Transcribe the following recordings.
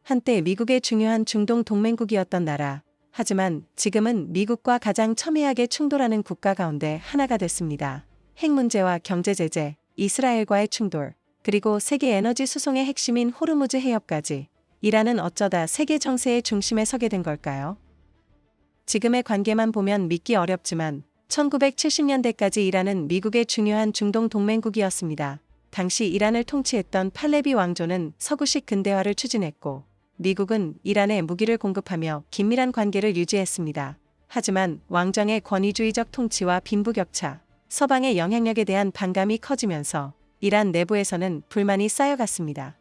한때 미국의 중요한 중동 동맹국이었던 나라. 하지만 지금은 미국과 가장 첨예하게 충돌하는 국가 가운데 하나가 됐습니다. 핵 문제와 경제 제재, 이스라엘과의 충돌, 그리고 세계 에너지 수송의 핵심인 호르무즈 해협까지. 이란은 어쩌다 세계 정세의 중심에 서게 된 걸까요? 지금의 관계만 보면 믿기 어렵지만 1970년대까지 이란은 미국의 중요한 중동 동맹국이었습니다. 당시 이란을 통치했던 팔레비 왕조는 서구식 근대화를 추진했고 미국은 이란에 무기를 공급하며 긴밀한 관계를 유지했습니다. 하지만 왕정의 권위주의적 통치와 빈부격차, 서방의 영향력에 대한 반감이 커지면서 이란 내부에서는 불만이 쌓여갔습니다.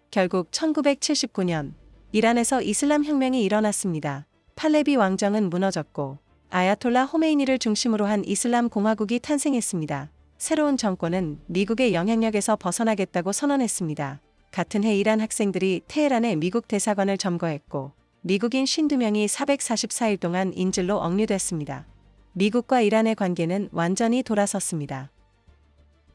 결국 1979년 이란에서 이슬람 혁명이 일어났습니다. 팔레비 왕정은 무너졌고 아야톨라 호메이니를 중심으로 한 이슬람 공화국이 탄생했습니다. 새로운 정권은 미국의 영향력에서 벗어나겠다고 선언했습니다. 같은 해 이란 학생들이 테헤란의 미국 대사관을 점거했고 미국인 52명이 444일 동안 인질로 억류됐습니다. 미국과 이란의 관계는 완전히 돌아섰습니다.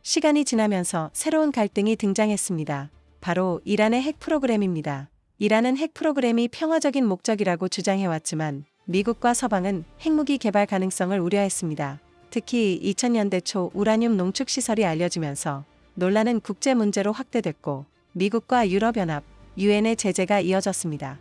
시간이 지나면서 새로운 갈등이 등장했습니다. 바로 이란의 핵 프로그램입니다. 이란은 핵 프로그램이 평화적인 목적이라고 주장해왔지만 미국과 서방은 핵무기 개발 가능성을 우려했습니다. 특히 2000년대 초 우라늄 농축 시설이 알려지면서 논란은 국제 문제로 확대됐고 미국과 유럽연합, 유엔의 제재가 이어졌습니다.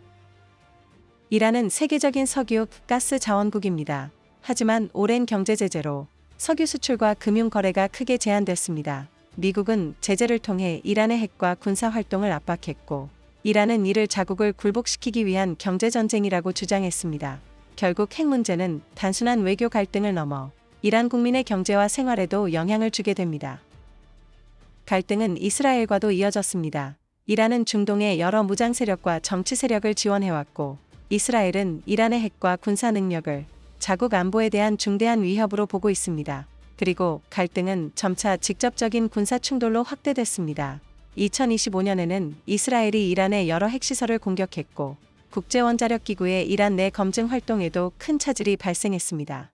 이란은 세계적인 석유, 가스 자원국입니다. 하지만 오랜 경제 제재로 석유 수출과 금융 거래가 크게 제한됐습니다. 미국은 제재를 통해 이란의 핵과 군사 활동을 압박했고 이란은 이를 자국을 굴복시키기 위한 경제전쟁이라고 주장했습니다. 결국 핵 문제는 단순한 외교 갈등을 넘어 이란 국민의 경제와 생활에도 영향을 주게 됩니다. 갈등은 이스라엘과도 이어졌습니다. 이란은 중동의 여러 무장 세력과 정치 세력을 지원해왔고 이스라엘은 이란의 핵과 군사 능력을 자국 안보에 대한 중대한 위협으로 보고 있습니다. 그리고 갈등은 점차 직접적인 군사 충돌로 확대됐습니다. 2025년에는 이스라엘이 이란의 여러 핵시설을 공격했고 국제원자력기구의 이란 내 검증 활동에도 큰 차질이 발생했습니다.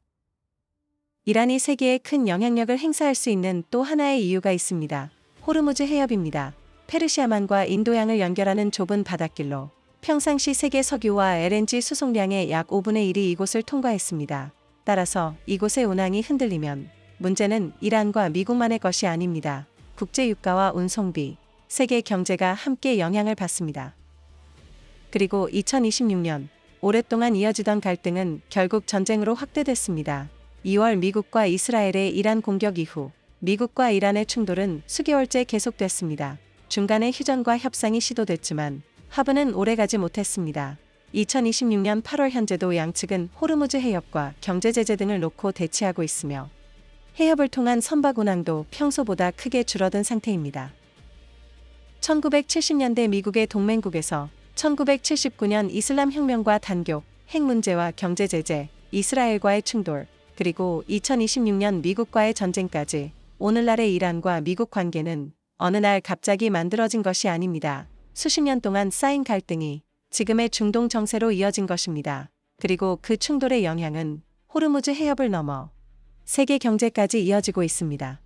이란이 세계에 큰 영향력을 행사할 수 있는 또 하나의 이유가 있습니다. 호르무즈 해협입니다. 페르시아만과 인도양을 연결하는 좁은 바닷길로 평상시 세계 석유와 LNG 수송량의 약 5분의 1이 이곳을 통과했습니다. 따라서 이곳의 운항이 흔들리면 문제는 이란과 미국만의 것이 아닙니다. 국제 유가와 운송비, 세계 경제가 함께 영향을 받습니다. 그리고 2026년 오랫동안 이어지던 갈등은 결국 전쟁으로 확대됐습니다. 2월 미국과 이스라엘의 이란 공격 이후 미국과 이란의 충돌은 수개월째 계속됐습니다. 중간에 휴전과 협상이 시도됐지만 합의는 오래가지 못했습니다. 2026년 8월 현재도 양측은 호르무즈 해협과 경제 제재 등을 놓고 대치하고 있으며 해협을 통한 선박 운항도 평소보다 크게 줄어든 상태입니다. 1970년대 미국의 동맹국에서 1979년 이슬람 혁명과 단교, 핵 문제와 경제 제재, 이스라엘과의 충돌, 그리고 2026년 미국과의 전쟁까지 오늘날의 이란과 미국 관계는 어느 날 갑자기 만들어진 것이 아닙니다. 수십 년 동안 쌓인 갈등이 지금의 중동 정세로 이어진 것입니다. 그리고 그 충돌의 영향은 호르무즈 해협을 넘어 세계 경제까지 이어지고 있습니다.